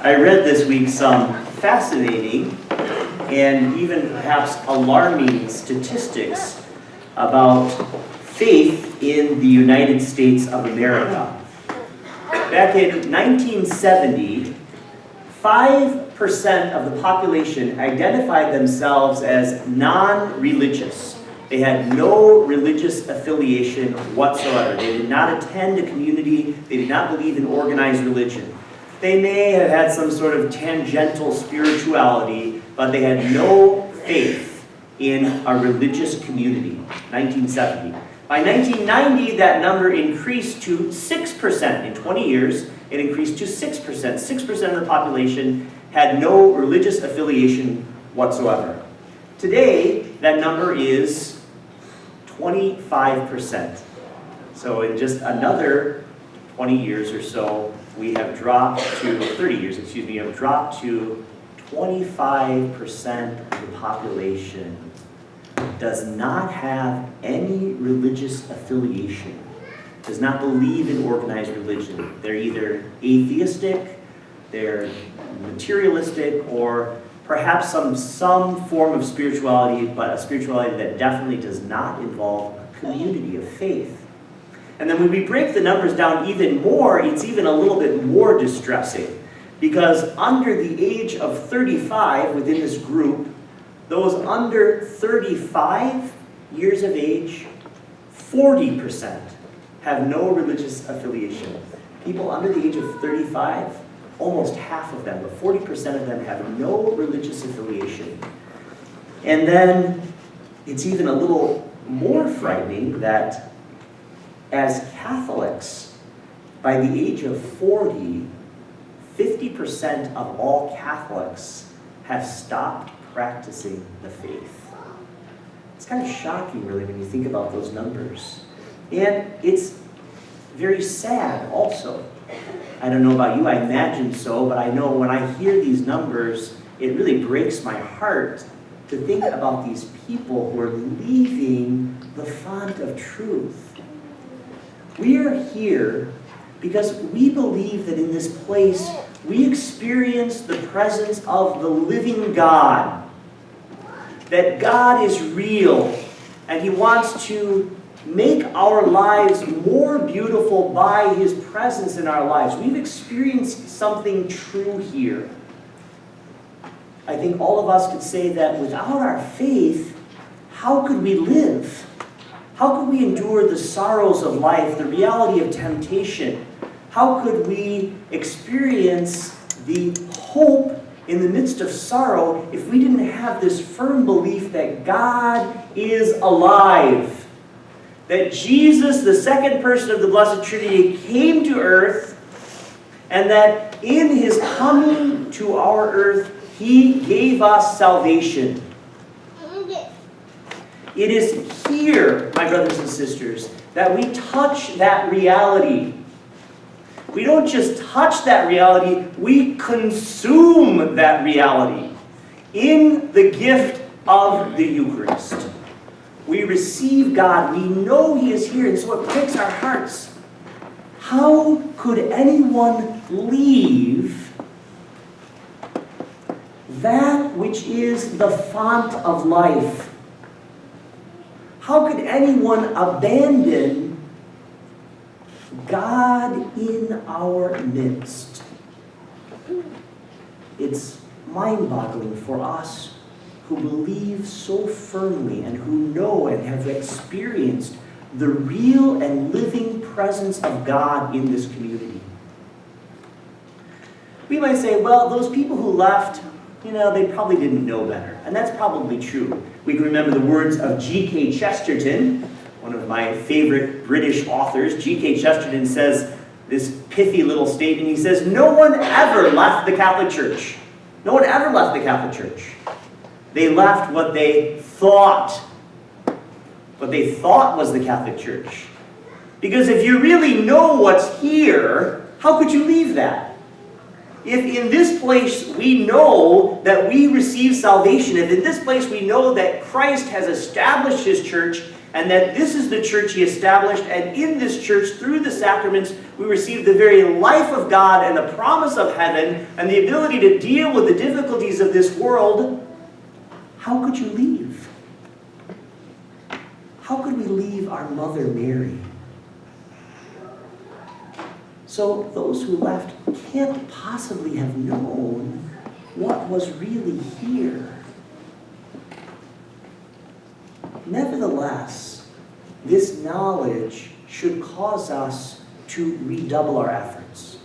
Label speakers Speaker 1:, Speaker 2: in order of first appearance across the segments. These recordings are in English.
Speaker 1: I read this week some fascinating and even perhaps alarming statistics about faith in the United States of America. Back in 1970, 5% of the population identified themselves as non-religious. They had no religious affiliation whatsoever. They did not attend a community. They did not believe in organized religion. They may have had some sort of tangential spirituality, but they had no faith in a religious community. 1970. By 1990, that number increased to 6%. In 20 years, it increased to 6%. 6% of the population had no religious affiliation whatsoever. Today, that number is 25%. So in just another 20 years or so, we have dropped to, 30 years, excuse me, have dropped to 25% of the population does not have any religious affiliation, does not believe in organized religion. They're either atheistic, they're materialistic, or perhaps some form of spirituality, but a spirituality that definitely does not involve a community of faith. And then when we break the numbers down even more, it's even a little bit more distressing. Because under the age of 35 within this group, those under 35 years of age, 40% have no religious affiliation. People under the age of 35, almost half of them, but 40% of them have no religious affiliation. And then it's even a little more frightening that as Catholics, by the age of 40, 50% of all Catholics have stopped practicing the faith. It's kind of shocking, really, when you think about those numbers. And it's very sad also. I don't know about you, I imagine so, but I know when I hear these numbers, it really breaks my heart to think about these people who are leaving the font of truth. We are here because we believe that in this place we experience the presence of the living God. That God is real and He wants to make our lives more beautiful by His presence in our lives. We've experienced something true here. I think all of us could say that without our faith, how could we live? How could we endure the sorrows of life, the reality of temptation? How could we experience the hope in the midst of sorrow if we didn't have this firm belief that God is alive? That Jesus, the second person of the Blessed Trinity, came to earth, and that in His coming to our earth, He gave us salvation. It is here, my brothers and sisters, that we touch that reality. We don't just touch that reality, we consume that reality in the gift of the Eucharist. We receive God, we know He is here, and so it breaks our hearts. How could anyone leave that which is the font of life? How could anyone abandon God in our midst? It's mind-boggling for us who believe so firmly and who know and have experienced the real and living presence of God in this community. We might say, well, those people who left, they probably didn't know better. And that's probably true. We can remember the words of G.K. Chesterton, one of my favorite British authors. G.K. Chesterton says this pithy little statement. He says, no one ever left the Catholic Church. No one ever left the Catholic Church. They left what they thought. What they thought was the Catholic Church. Because if you really know what's here, how could you leave that? If in this place we know that we receive salvation, if in this place we know that Christ has established His church, and that this is the church he established, and in this church, through the sacraments, we receive the very life of God and the promise of heaven and the ability to deal with the difficulties of this world, how could you leave? How could we leave our Mother Mary? So those who left can't possibly have known what was really here. Nevertheless, this knowledge should cause us to redouble our efforts.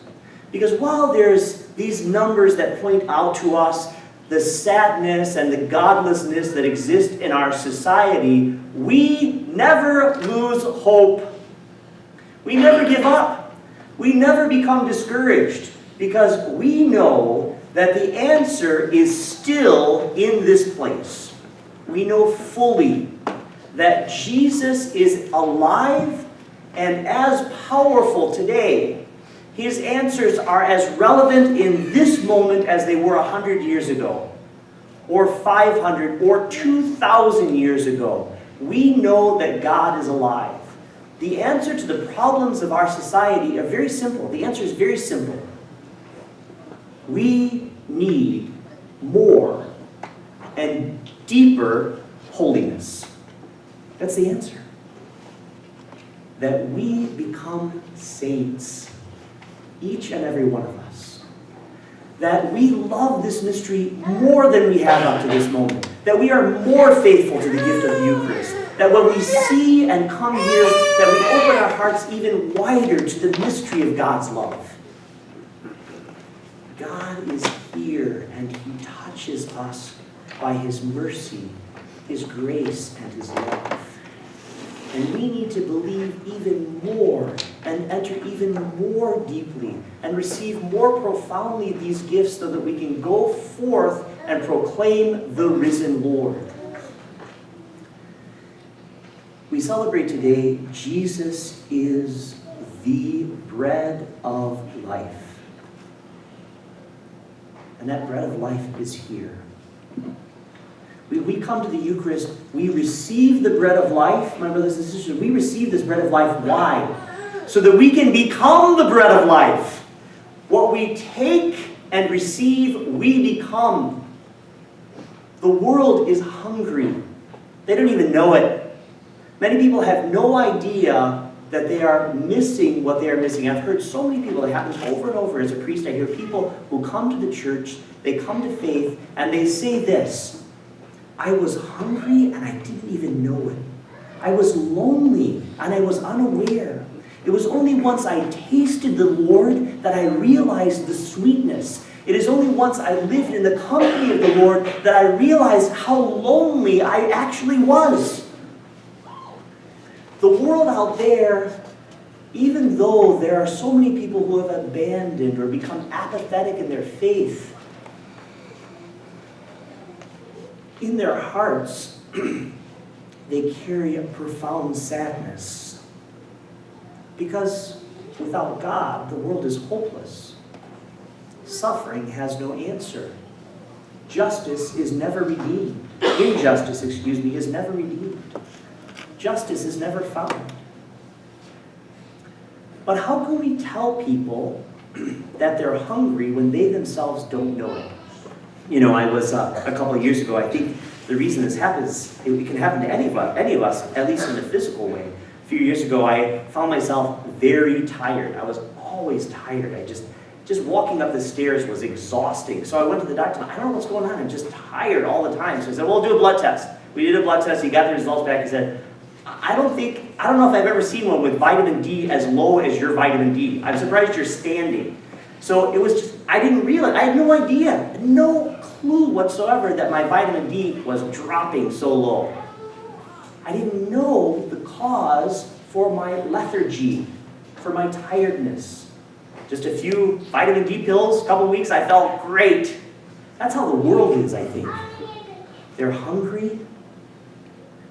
Speaker 1: Because while there's these numbers that point out to us the sadness and the godlessness that exist in our society, we never lose hope. We never give up. We never become discouraged, because we know that the answer is still in this place. We know fully that Jesus is alive and as powerful today. His answers are as relevant in this moment as they were 100 years ago, or 500, or 2,000 years ago. We know that God is alive. The answer to the problems of our society are very simple. The answer is very simple. We need more and deeper holiness. That's the answer. That we become saints, each and every one of us. That we love this mystery more than we have up to this moment. That we are more faithful to the gift of the Eucharist. That when we see and come here, that we open our hearts even wider to the mystery of God's love. God is here, and He touches us by His mercy, His grace, and His love. And we need to believe even more and enter even more deeply and receive more profoundly these gifts so that we can go forth and proclaim the risen Lord. We celebrate today, Jesus is the bread of life. And that bread of life is here. We come to the Eucharist, we receive the bread of life. My brothers and sisters, we receive this bread of life. Why? So that we can become the bread of life. What we take and receive, we become. The world is hungry. They don't even know it. Many people have no idea that they are missing what they are missing. I've heard so many people, it happens over and over as a priest. I hear people who come to the church, they come to faith, and they say this: I was hungry and I didn't even know it. I was lonely and I was unaware. It was only once I tasted the Lord that I realized the sweetness. It is only once I lived in the company of the Lord that I realized how lonely I actually was. The world out there, even though there are so many people who have abandoned or become apathetic in their faith, in their hearts, they carry a profound sadness. Because without God, the world is hopeless. Suffering has no answer. Justice is never redeemed. Injustice, is never redeemed. Justice is never found. But how can we tell people that they're hungry when they themselves don't know it? You know, I was, a couple of years ago, I think the reason this happens, it can happen to any of us, at least in a physical way. A few years ago, I found myself very tired. I was always tired. Just walking up the stairs was exhausting. So I went to the doctor, I don't know what's going on, I'm just tired all the time. So I said, well, we'll do a blood test. We did a blood test, he got the results back, he said, I don't know if I've ever seen one with vitamin D as low as your vitamin D. I'm surprised you're standing. So it was just, I didn't realize, I had no idea, no clue whatsoever that my vitamin D was dropping so low. I didn't know the cause for my lethargy, for my tiredness. Just a few vitamin D pills, a couple weeks, I felt great. That's how the world is, I think. They're hungry,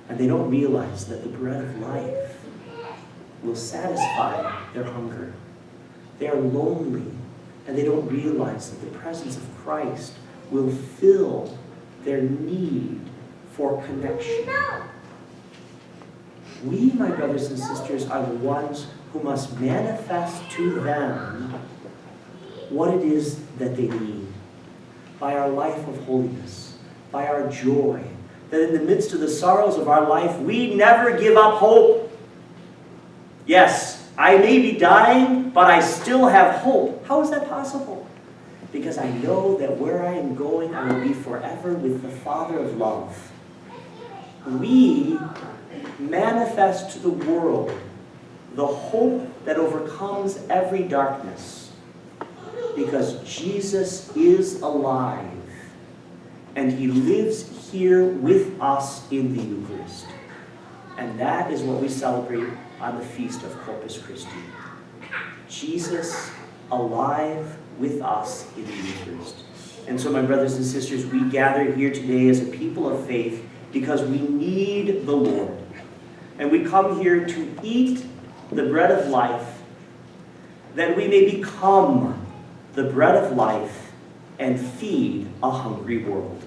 Speaker 1: and they don't realize that the bread of life will satisfy their hunger. They are lonely, and they don't realize that the presence of Christ will fill their need for connection. We, my brothers and sisters, are the ones who must manifest to them what it is that they need by our life of holiness, by our joy, that in the midst of the sorrows of our life, we never give up hope. Yes, I may be dying, but I still have hope. How is that possible? Because I know that where I am going, I will be forever with the Father of love. We manifest to the world the hope that overcomes every darkness, because Jesus is alive, and he lives here with us in the Eucharist. And that is what we celebrate on the feast of Corpus Christi. Jesus alive with us in the Eucharist. And so, my brothers and sisters, we gather here today as a people of faith because we need the Lord. And we come here to eat the bread of life, that we may become the bread of life and feed a hungry world.